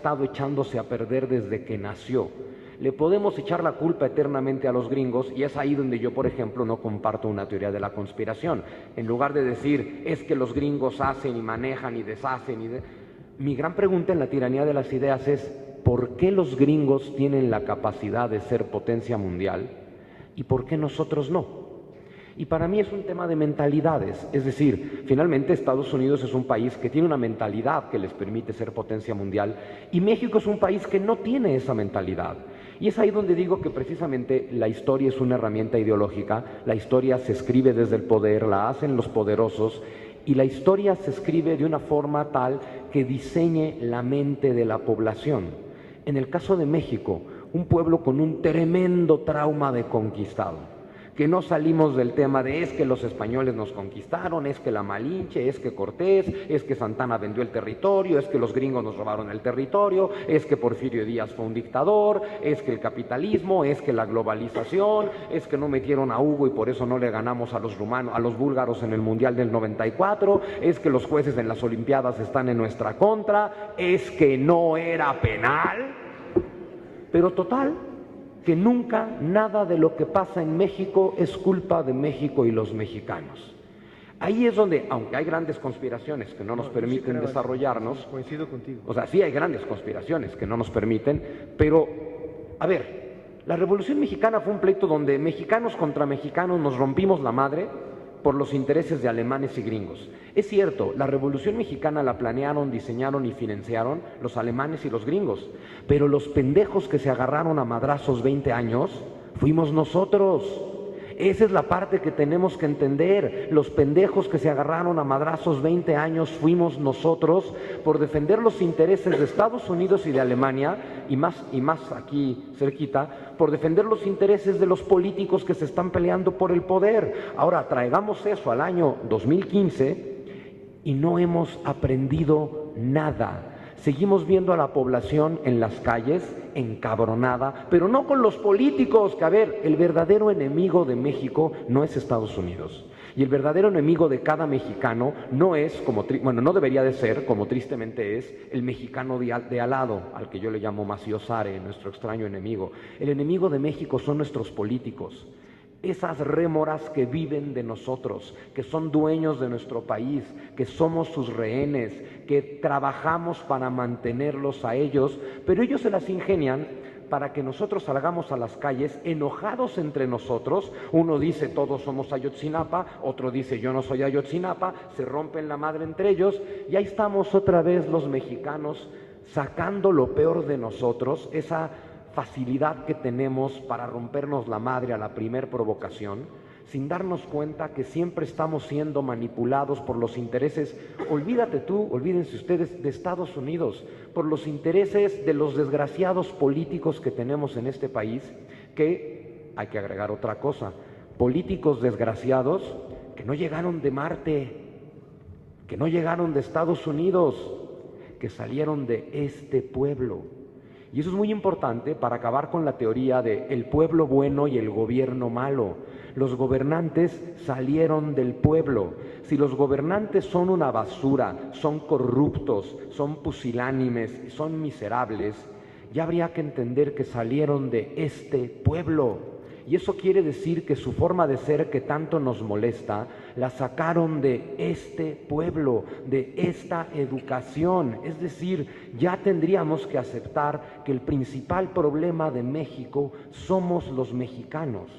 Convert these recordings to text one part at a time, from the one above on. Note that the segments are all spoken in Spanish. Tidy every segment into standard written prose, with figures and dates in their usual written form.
estado echándose a perder desde que nació. Le podemos echar la culpa eternamente a los gringos y es ahí donde yo, por ejemplo, no comparto una teoría de la conspiración. En lugar de decir, es que los gringos hacen y manejan y deshacen. Mi gran pregunta en la tiranía de las ideas es, ¿por qué los gringos tienen la capacidad de ser potencia mundial y por qué nosotros no? Y para mí es un tema de mentalidades, es decir, finalmente Estados Unidos es un país que tiene una mentalidad que les permite ser potencia mundial y México es un país que no tiene esa mentalidad. Y es ahí donde digo que precisamente la historia es una herramienta ideológica, la historia se escribe desde el poder, la hacen los poderosos y la historia se escribe de una forma tal que diseñe la mente de la población. En el caso de México, un pueblo con un tremendo trauma de conquistado, que no salimos del tema de es que los españoles nos conquistaron, es que la Malinche, es que Cortés, es que Santana vendió el territorio, es que los gringos nos robaron el territorio, es que Porfirio Díaz fue un dictador, es que el capitalismo, es que la globalización, es que no metieron a Hugo y por eso no le ganamos a los rumanos, a los búlgaros en el Mundial del 94, es que los jueces en las Olimpiadas están en nuestra contra, es que no era penal, pero total, que nunca nada de lo que pasa en México es culpa de México y los mexicanos. Ahí es donde, aunque hay grandes conspiraciones que no nos permiten desarrollarnos, coincido contigo. O sea, sí hay grandes conspiraciones que no nos permiten, pero, a ver, la Revolución Mexicana fue un pleito donde mexicanos contra mexicanos nos rompimos la madre por los intereses de alemanes y gringos. Es cierto, la Revolución Mexicana la planearon, diseñaron y financiaron los alemanes y los gringos, pero los pendejos que se agarraron a madrazos 20 años fuimos nosotros. Esa es la parte que tenemos que entender. Los pendejos que se agarraron a madrazos 20 años fuimos nosotros por defender los intereses de Estados Unidos y de Alemania y más aquí cerquita, por defender los intereses de los políticos que se están peleando por el poder. Ahora, traigamos eso al año 2015 y no hemos aprendido nada. Seguimos viendo a la población en las calles encabronada, pero no con los políticos, que a ver, el verdadero enemigo de México no es Estados Unidos. Y el verdadero enemigo de cada mexicano no es, no debería de ser, como tristemente es, el mexicano de al lado, al que yo le llamo Maciosare, nuestro extraño enemigo. El enemigo de México son nuestros políticos. Esas rémoras que viven de nosotros, que son dueños de nuestro país, que somos sus rehenes, que trabajamos para mantenerlos a ellos, pero ellos se las ingenian para que nosotros salgamos a las calles enojados entre nosotros. Uno dice todos somos Ayotzinapa, otro dice yo no soy Ayotzinapa, se rompen la madre entre ellos y ahí estamos otra vez los mexicanos sacando lo peor de nosotros, esa facilidad que tenemos para rompernos la madre a la primer provocación, sin darnos cuenta que siempre estamos siendo manipulados por los intereses, olvídense ustedes de Estados Unidos, por los intereses de los desgraciados políticos que tenemos en este país, que, hay que agregar otra cosa, políticos desgraciados que no llegaron de Marte, que no llegaron de Estados Unidos, que salieron de este pueblo. Y eso es muy importante para acabar con la teoría de el pueblo bueno y el gobierno malo. Los gobernantes salieron del pueblo. Si los gobernantes son una basura, son corruptos, son pusilánimes, son miserables, ya habría que entender que salieron de este pueblo. Y eso quiere decir que su forma de ser que tanto nos molesta, la sacaron de este pueblo, de esta educación. Es decir, ya tendríamos que aceptar que el principal problema de México somos los mexicanos.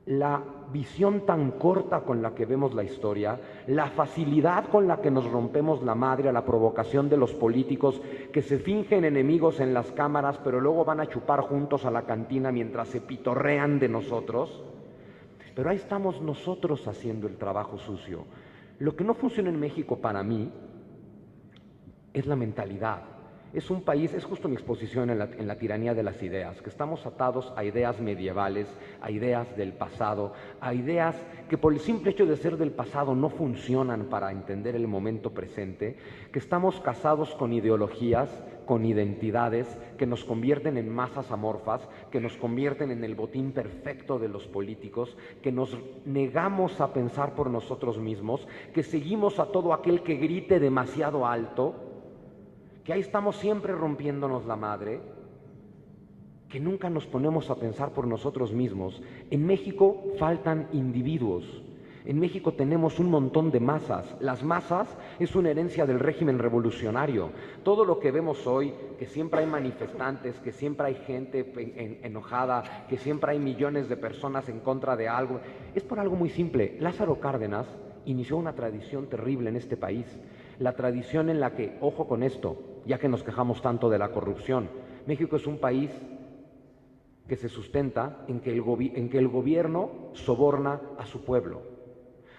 La visión tan corta con la que vemos la historia, la facilidad con la que nos rompemos la madre a la provocación de los políticos que se fingen enemigos en las cámaras pero luego van a chupar juntos a la cantina mientras se pitorrean de nosotros. Pero ahí estamos nosotros haciendo el trabajo sucio. Lo que no funciona en México para mí es la mentalidad. Es un país, es justo mi exposición en la tiranía de las ideas, que estamos atados a ideas medievales, a ideas del pasado, a ideas que por el simple hecho de ser del pasado no funcionan para entender el momento presente, que estamos casados con ideologías, con identidades que nos convierten en masas amorfas, que nos convierten en el botín perfecto de los políticos, que nos negamos a pensar por nosotros mismos, que seguimos a todo aquel que grite demasiado alto, que ahí estamos siempre rompiéndonos la madre, que nunca nos ponemos a pensar por nosotros mismos. En México faltan individuos. En México tenemos un montón de masas. Las masas es una herencia del régimen revolucionario. Todo lo que vemos hoy, que siempre hay manifestantes, que siempre hay gente enojada, que siempre hay millones de personas en contra de algo, es por algo muy simple. Lázaro Cárdenas inició una tradición terrible en este país. La tradición en la que, ojo con esto, ya que nos quejamos tanto de la corrupción, México es un país que se sustenta en que el gobierno soborna a su pueblo.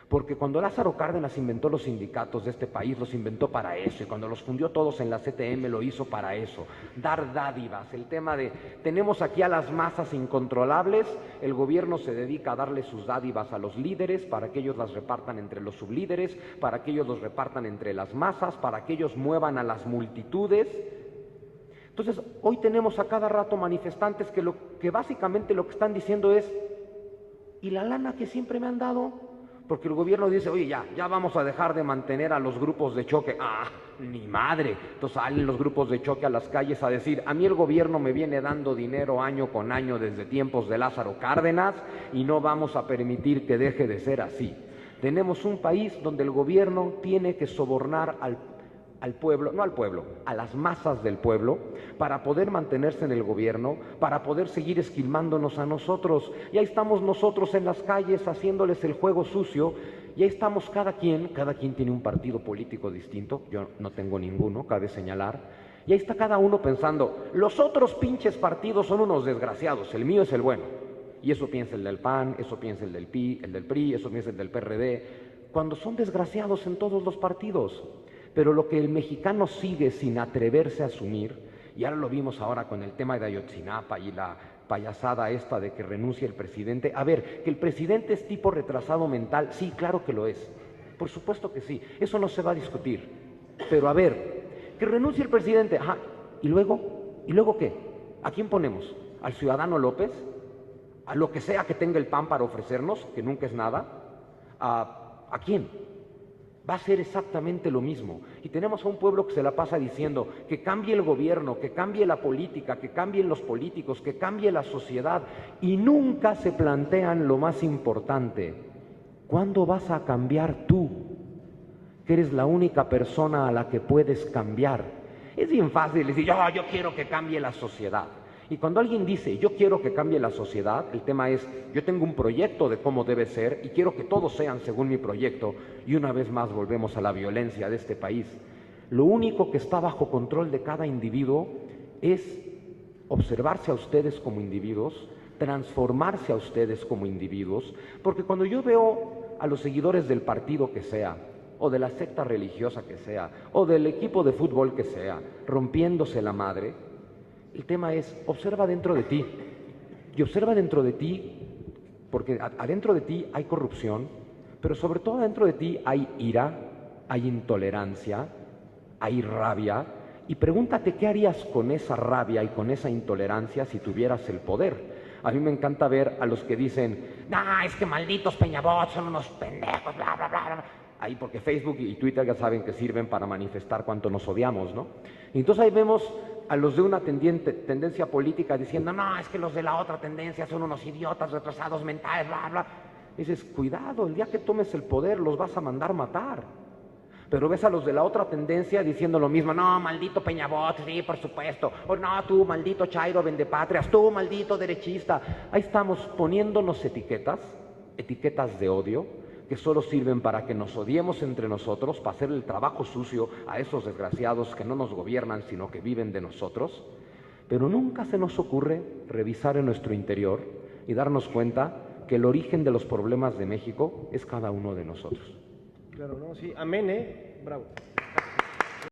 Porque cuando Lázaro Cárdenas inventó los sindicatos de este país, los inventó para eso, y cuando los fundió todos en la CTM lo hizo para eso, dar dádivas. El tema de, tenemos aquí a las masas incontrolables, el gobierno se dedica a darle sus dádivas a los líderes para que ellos las repartan entre los sublíderes, para que ellos los repartan entre las masas, para que ellos muevan a las multitudes. Entonces, hoy tenemos a cada rato manifestantes que básicamente lo que están diciendo es, ¿y la lana que siempre me han dado? Porque el gobierno dice, oye, ya vamos a dejar de mantener a los grupos de choque. ¡Ah, ni madre! Entonces salen los grupos de choque a las calles a decir, a mí el gobierno me viene dando dinero año con año desde tiempos de Lázaro Cárdenas y no vamos a permitir que deje de ser así. Tenemos un país donde el gobierno tiene que sobornar al pueblo, no al pueblo, a las masas del pueblo, para poder mantenerse en el gobierno, para poder seguir esquilmándonos a nosotros. Y ahí estamos nosotros en las calles haciéndoles el juego sucio, y ahí estamos cada quien tiene un partido político distinto, yo no tengo ninguno, cabe señalar, y ahí está cada uno pensando, los otros pinches partidos son unos desgraciados, el mío es el bueno. Y eso piensa el del PAN, eso piensa el del PRI, eso piensa el del PRD, cuando son desgraciados en todos los partidos. Pero lo que el mexicano sigue sin atreverse a asumir, y ahora lo vimos ahora con el tema de Ayotzinapa y la payasada esta de que renuncie el presidente. A ver, que el presidente es tipo retrasado mental, sí, claro que lo es. Por supuesto que sí, eso no se va a discutir. Pero a ver, que renuncie el presidente, ajá, ¿y luego qué? ¿A quién ponemos? ¿Al ciudadano López? ¿A lo que sea que tenga el PAN para ofrecernos, que nunca es nada? ¿A quién? Va a ser exactamente lo mismo. Y tenemos a un pueblo que se la pasa diciendo que cambie el gobierno, que cambie la política, que cambien los políticos, que cambie la sociedad. Y nunca se plantean lo más importante. ¿Cuándo vas a cambiar tú? Que eres la única persona a la que puedes cambiar. Es bien fácil decir, yo quiero que cambie la sociedad. Y cuando alguien dice, yo quiero que cambie la sociedad, el tema es, yo tengo un proyecto de cómo debe ser y quiero que todos sean según mi proyecto. Y una vez más volvemos a la violencia de este país. Lo único que está bajo control de cada individuo es observarse a ustedes como individuos, transformarse a ustedes como individuos, porque cuando yo veo a los seguidores del partido que sea, o de la secta religiosa que sea, o del equipo de fútbol que sea, rompiéndose la madre, el tema es, observa dentro de ti, y observa dentro de ti, porque adentro de ti hay corrupción, pero sobre todo adentro de ti hay ira, hay intolerancia, hay rabia, y pregúntate qué harías con esa rabia y con esa intolerancia si tuvieras el poder. A mí me encanta ver a los que dicen, es que malditos Peñabot son unos pendejos, bla, bla, bla, bla. Ahí porque Facebook y Twitter ya saben que sirven para manifestar cuánto nos odiamos, ¿no? Y entonces ahí vemos a los de una tendencia política diciendo, es que los de la otra tendencia son unos idiotas, retrasados mentales, bla, bla. Y dices, cuidado, el día que tomes el poder los vas a mandar matar. Pero ves a los de la otra tendencia diciendo lo mismo, maldito Peñabot, sí, por supuesto, o no, tú, maldito Chairo vendepatrias, tú, maldito derechista. Ahí estamos poniéndonos etiquetas de odio, que solo sirven para que nos odiemos entre nosotros, para hacer el trabajo sucio a esos desgraciados que no nos gobiernan, sino que viven de nosotros. Pero nunca se nos ocurre revisar en nuestro interior y darnos cuenta que el origen de los problemas de México es cada uno de nosotros. Claro, ¿no? Sí, amén, bravo.